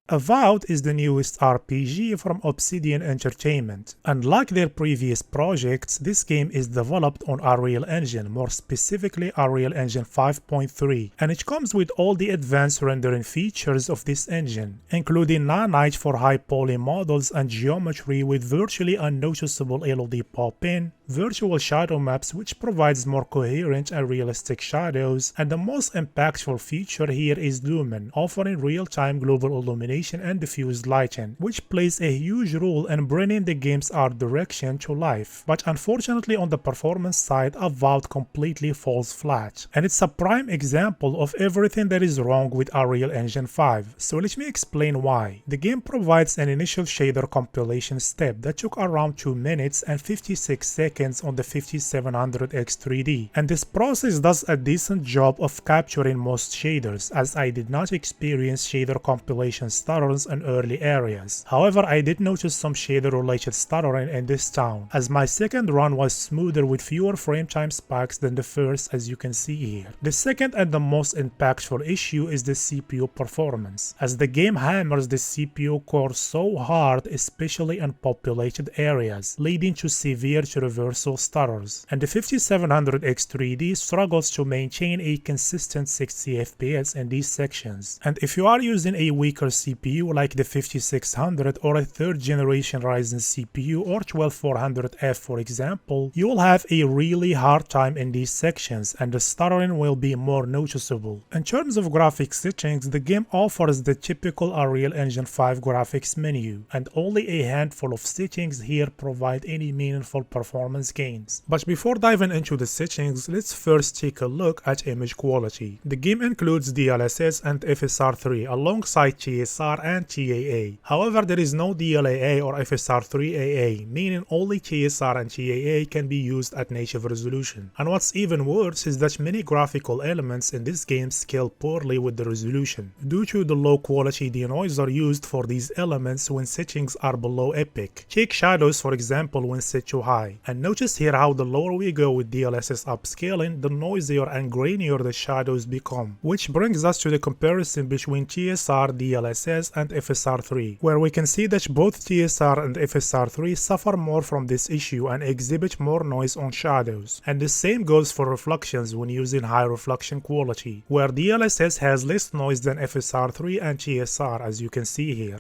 Avowed is the newest RPG from Obsidian Entertainment. Unlike their previous projects, this game is developed on Unreal Engine, more specifically Unreal Engine 5.3, and it comes with all the advanced rendering features of this engine, including nanite for high poly models and geometry with virtually unnoticeable LOD pop-in, virtual shadow maps which provides more coherent and realistic shadows, and the most impactful feature here is Lumen, offering real-time global illumination and diffused lighting, which plays a huge role in bringing the game's art direction to life. But unfortunately on the performance side, Avowed completely falls flat, and it's a prime example of everything that is wrong with Unreal Engine 5. So let me explain why. The game provides an initial shader compilation step that took around 2 minutes and 56 seconds on the 5700X3D, and this process does a decent job of capturing most shaders, as I did not experience shader compilation stutters in early areas. However, I did notice some shader related stuttering in this town, as my second run was smoother with fewer frame time spikes than the first, as you can see here. The second and the most impactful issue is the CPU performance, as the game hammers the CPU core so hard, especially in populated areas, leading to severe traversal stutters, and the 5700X3D struggles to maintain a consistent 60 FPS in these sections. And if you are using a weaker CPU like the 5600 or a 3rd generation Ryzen CPU or 12400F for example, you will have a really hard time in these sections and the stuttering will be more noticeable. In terms of graphics settings, the game offers the typical Unreal Engine 5 graphics menu, and only a handful of settings here provide any meaningful performance gains. But before diving into the settings, let's first take a look at image quality. The game includes DLSS and FSR3 alongside TSR and TAA. However, there is no DLAA or FSR3AA, meaning only TSR and TAA can be used at native resolution. And what's even worse is that many graphical elements in this game scale poorly with the resolution, due to the low quality denoiser used for these elements when settings are below epic. Take shadows for example when set to high, and notice here how the lower we go with DLSS upscaling, the noisier and grainier the shadows become, which brings us to the comparison between TSR, DLSS and FSR3, where we can see that both TSR and FSR3 suffer more from this issue and exhibit more noise on shadows, and the same goes for reflections when using high reflection quality, where DLSS has less noise than FSR3 and TSR, as you can see here.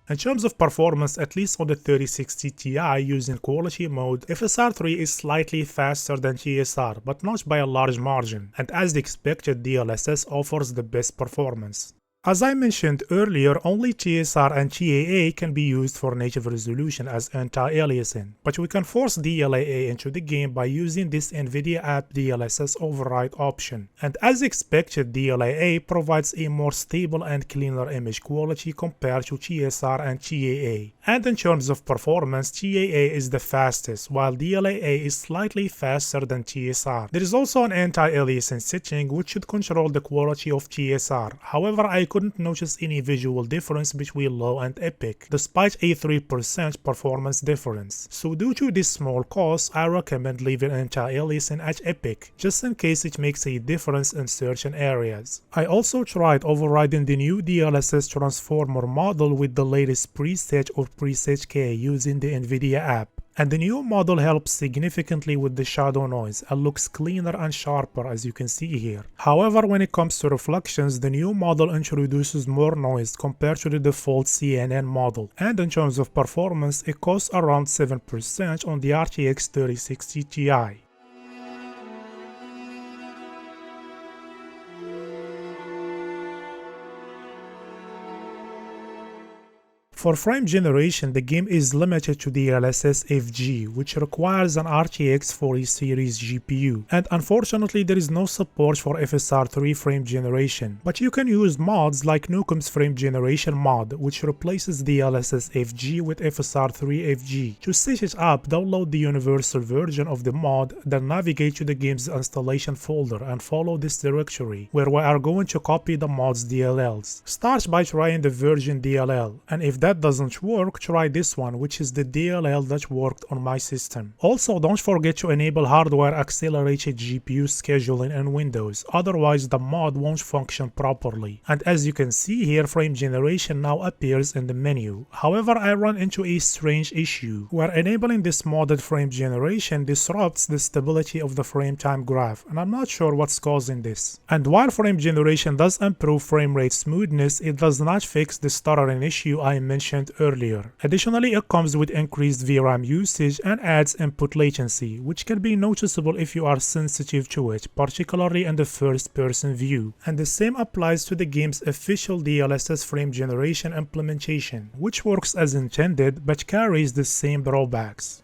In terms of performance, at least on the 3060 Ti using quality mode, FSR3 is slightly faster than TSR, but not by a large margin, and as expected, DLSS offers the best performance. As I mentioned earlier, only TSR and TAA can be used for native resolution as anti-aliasing, but we can force DLAA into the game by using this NVIDIA app DLSS override option. And as expected, DLAA provides a more stable and cleaner image quality compared to TSR and TAA. And in terms of performance, TAA is the fastest, while DLAA is slightly faster than TSR. There is also an anti-aliasing setting which should control the quality of TSR. However, I couldn't notice any visual difference between low and epic, despite a 3% performance difference. So due to this small cost, I recommend leaving anti-aliasing at epic, just in case it makes a difference in certain areas. I also tried overriding the new DLSS transformer model with the latest preset or preset K using the NVIDIA app, and the new model helps significantly with the shadow noise and looks cleaner and sharper, as you can see here. However, when it comes to reflections, the new model introduces more noise compared to the default CNN model, and in terms of performance, it costs around 7% on the RTX 3060 Ti. For frame generation, the game is limited to DLSS FG, which requires an RTX 40 series GPU, and unfortunately there is no support for FSR3 frame generation, but you can use mods like Nukem's frame generation mod, which replaces DLSS FG with FSR3 FG. To set it up, download the universal version of the mod, then navigate to the game's installation folder and follow this directory, where we are going to copy the mod's DLLs. Start by trying the version DLL, and if that doesn't work, try this one, which is the DLL that worked on my system. Also, don't forget to enable hardware accelerated GPU scheduling in Windows, otherwise the mod won't function properly. And as you can see here, frame generation now appears in the menu. However, I run into a strange issue, where enabling this modded frame generation disrupts the stability of the frame time graph, and I'm not sure what's causing this. And while frame generation does improve frame rate smoothness, it does not fix the stuttering issue I mentioned earlier. Additionally, it comes with increased VRAM usage and adds input latency, which can be noticeable if you are sensitive to it, particularly in the first-person view. And the same applies to the game's official DLSS frame generation implementation, which works as intended but carries the same drawbacks.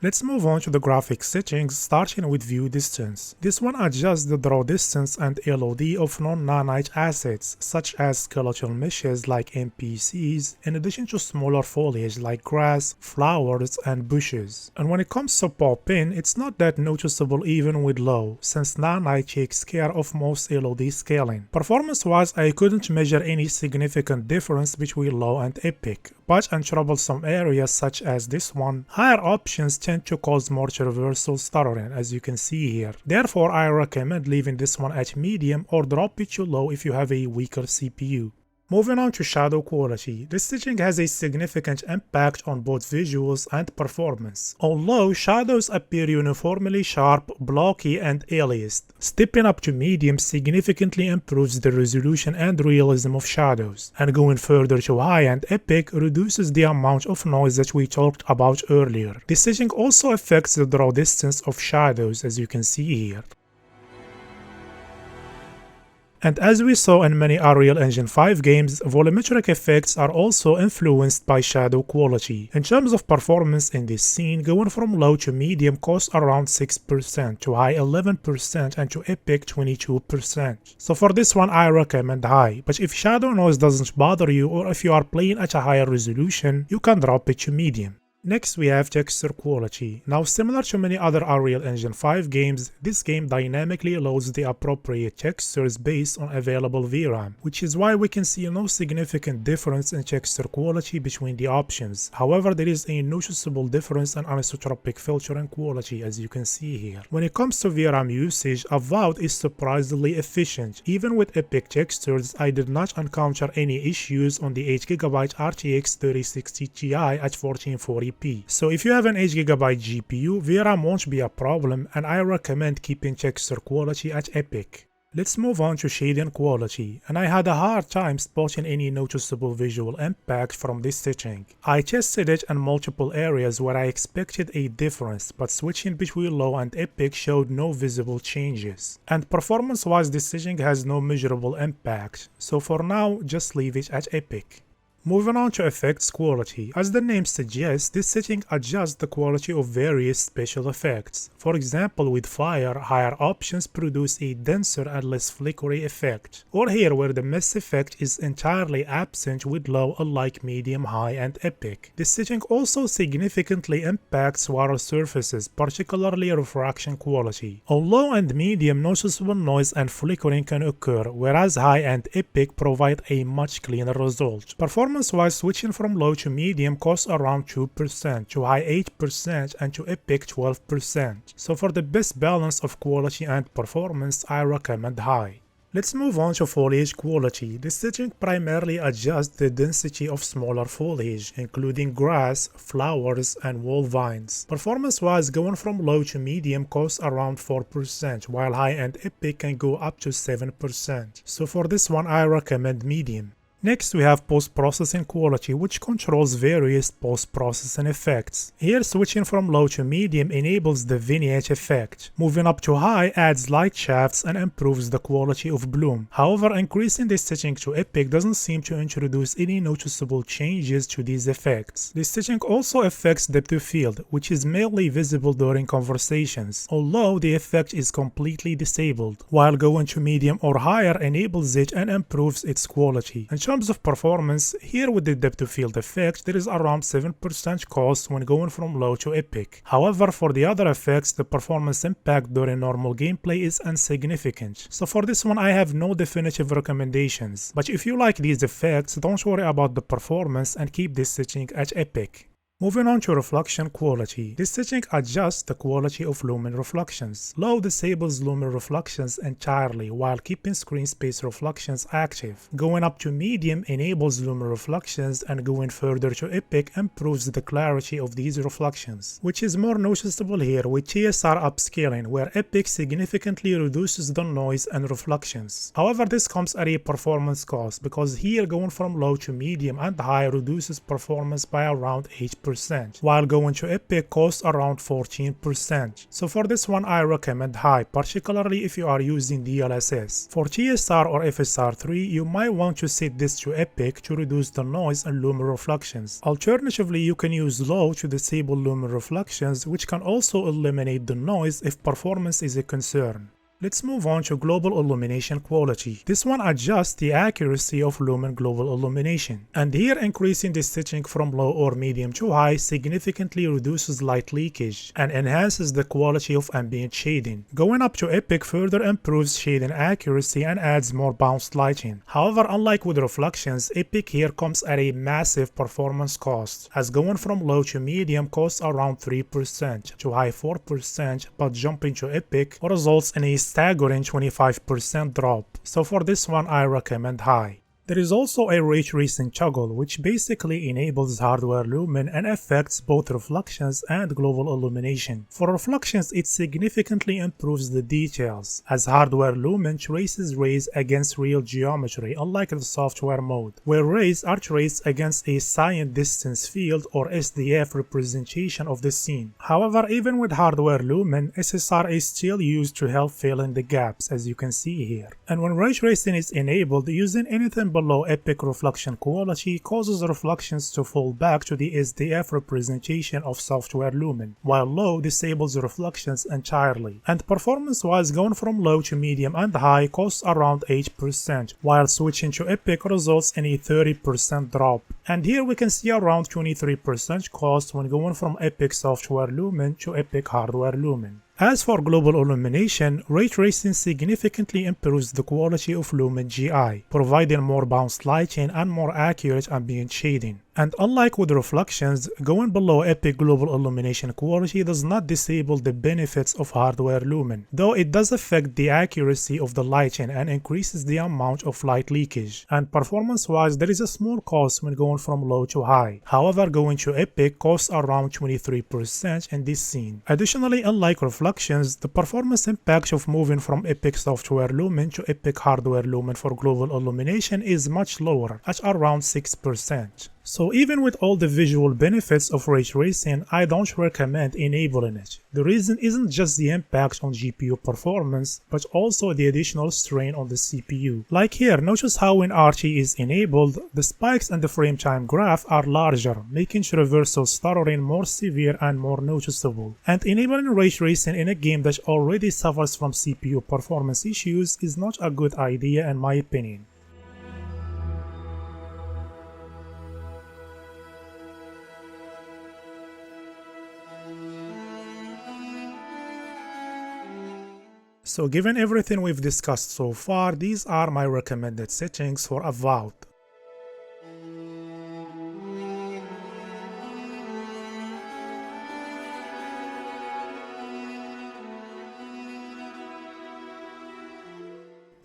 Let's move on to the graphics settings, starting with view distance. This one adjusts the draw distance and LOD of non-nanite assets, such as skeletal meshes like NPCs, in addition to smaller foliage like grass, flowers, and bushes. And when it comes to pop-in, it's not that noticeable even with low, since nanite takes care of most LOD scaling. Performance-wise, I couldn't measure any significant difference between low and epic, but in troublesome areas such as this one, higher options tend to cause more traversal stuttering, as you can see here. Therefore, I recommend leaving this one at medium or drop it to low if you have a weaker CPU. Moving on to shadow quality, this setting has a significant impact on both visuals and performance. On low, shadows appear uniformly sharp, blocky, and aliased. Stepping up to medium significantly improves the resolution and realism of shadows, and going further to high and epic reduces the amount of noise that we talked about earlier. This setting also affects the draw distance of shadows, as you can see here. And as we saw in many Unreal Engine 5 games, volumetric effects are also influenced by shadow quality. In terms of performance in this scene, going from low to medium costs around 6%, to high 11%, and to epic 22%. So for this one I recommend high, but if shadow noise doesn't bother you or if you are playing at a higher resolution, you can drop it to medium. Next we have texture quality. Now similar to many other Unreal Engine 5 games, this game dynamically loads the appropriate textures based on available VRAM, which is why we can see no significant difference in texture quality between the options. However, there is a noticeable difference in anisotropic filtering quality, as you can see here. When it comes to VRAM usage, Avowed is surprisingly efficient. Even with epic textures, I did not encounter any issues on the 8GB RTX 3060 Ti at 1440p. So if you have an 8GB GPU, VRAM won't be a problem, and I recommend keeping texture quality at epic. Let's move on to shading quality, and I had a hard time spotting any noticeable visual impact from this setting. I tested it in multiple areas where I expected a difference, but switching between low and epic showed no visible changes. And performance-wise, this setting has no measurable impact, so for now, just leave it at epic. Moving on to effects quality. As the name suggests, this setting adjusts the quality of various special effects. For example, with fire, higher options produce a denser and less flickery effect. Or here where the mist effect is entirely absent with low unlike medium, high, and epic. This setting also significantly impacts water surfaces, particularly refraction quality. On low and medium, noticeable noise and flickering can occur, whereas high and epic provide a much cleaner result. Performance-wise, switching from low to medium costs around 2%, to high 8%, and to epic 12%. So for the best balance of quality and performance, I recommend high. Let's move on to foliage quality. This setting primarily adjusts the density of smaller foliage, including grass, flowers, and wall vines. Performance-wise, going from low to medium costs around 4%, while high and epic can go up to 7%. So for this one, I recommend medium. Next we have post-processing quality, which controls various post-processing effects. Here switching from low to medium enables the vignette effect. Moving up to high adds light shafts and improves the quality of bloom. However, increasing this setting to epic doesn't seem to introduce any noticeable changes to these effects. This setting also affects depth of field, which is mainly visible during conversations, although the effect is completely disabled, while going to medium or higher enables it and improves its quality. In terms of performance, here with the depth of field effect, there is around 7% cost when going from low to epic. However, for the other effects, the performance impact during normal gameplay is insignificant. So for this one, I have no definitive recommendations. But if you like these effects, don't worry about the performance and keep this setting at epic. Moving on to reflection quality. This setting adjusts the quality of lumen reflections. Low disables lumen reflections entirely while keeping screen space reflections active. Going up to medium enables lumen reflections, and going further to epic improves the clarity of these reflections, which is more noticeable here with TSR upscaling, where epic significantly reduces the noise and reflections. However, this comes at a performance cost, because here going from low to medium and high reduces performance by around 8%. While going to epic costs around 14%. So for this one I recommend high, particularly if you are using DLSS. For TSR or FSR3 you might want to set this to epic to reduce the noise and lumen reflections. Alternatively, you can use low to disable lumen reflections, which can also eliminate the noise if performance is a concern. Let's move on to global illumination quality. This one adjusts the accuracy of lumen global illumination. And here increasing the setting from low or medium to high significantly reduces light leakage and enhances the quality of ambient shading. Going up to epic further improves shading accuracy and adds more bounced lighting. However, unlike with reflections, epic here comes at a massive performance cost, as going from low to medium costs around 3% to high 4%, but jumping to epic results in a staggering 25% drop. So for this one I recommend high. There is also a ray tracing toggle, which basically enables hardware lumen and affects both reflections and global illumination. For reflections, it significantly improves the details, as hardware lumen traces rays against real geometry, unlike the software mode, where rays are traced against a scient distance field or SDF representation of the scene. However, even with hardware lumen, SSR is still used to help fill in the gaps, as you can see here. And when ray tracing is enabled, using anything below epic reflection quality causes reflections to fall back to the SDF representation of software lumen, while low disables reflections entirely. And performance-wise, going from low to medium and high costs around 8%, while switching to epic results in a 30% drop. And here we can see around 23% cost when going from epic software lumen to epic hardware lumen. As for global illumination, ray tracing significantly improves the quality of lumen GI, providing more bounced lighting and more accurate ambient shading. And unlike with reflections, going below epic global illumination quality does not disable the benefits of hardware lumen, though it does affect the accuracy of the lighting and increases the amount of light leakage. And performance-wise, there is a small cost when going from low to high. However, going to epic costs around 23% in this scene. Additionally, unlike reflections, the performance impact of moving from epic software lumen to epic hardware lumen for global illumination is much lower, at around 6%. So even with all the visual benefits of ray tracing, I don't recommend enabling it. The reason isn't just the impact on GPU performance, but also the additional strain on the CPU. Like here, notice how when RT is enabled, the spikes and the frame time graph are larger, making traversal stuttering more severe and more noticeable. And enabling ray tracing in a game that already suffers from CPU performance issues is not a good idea in my opinion. So given everything we've discussed so far, these are my recommended settings for Avowed.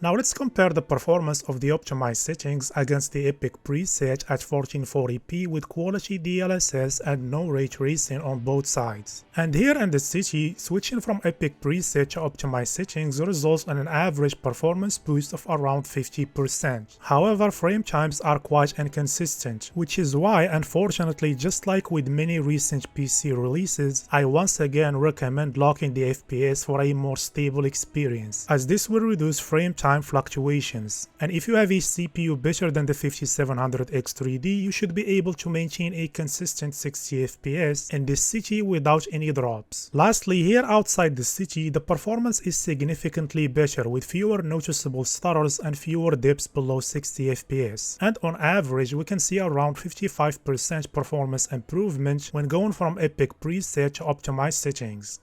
Now let's compare the performance of the optimized settings against the Epic preset at 1440p with quality DLSS and no ray tracing on both sides. And here in the city, switching from Epic preset to optimized settings results in an average performance boost of around 50%. However, frame times are quite inconsistent, which is why, unfortunately, just like with many recent PC releases, I once again recommend locking the FPS for a more stable experience, as this will reduce frame time time fluctuations. And if you have a CPU better than the 5700X3D, you should be able to maintain a consistent 60 FPS in this city without any drops. Lastly, here outside the city, the performance is significantly better with fewer noticeable stutters and fewer dips below 60 FPS. And on average, we can see around 55% performance improvement when going from Epic preset to optimized settings.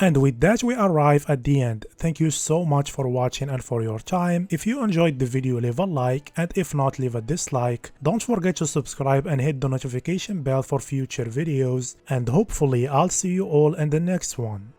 And with that, we arrive at the end. Thank you so much for watching and for your time. If you enjoyed the video, leave a like, and if not, leave a dislike. Don't forget to subscribe and hit the notification bell for future videos, and hopefully I'll see you all in the next one.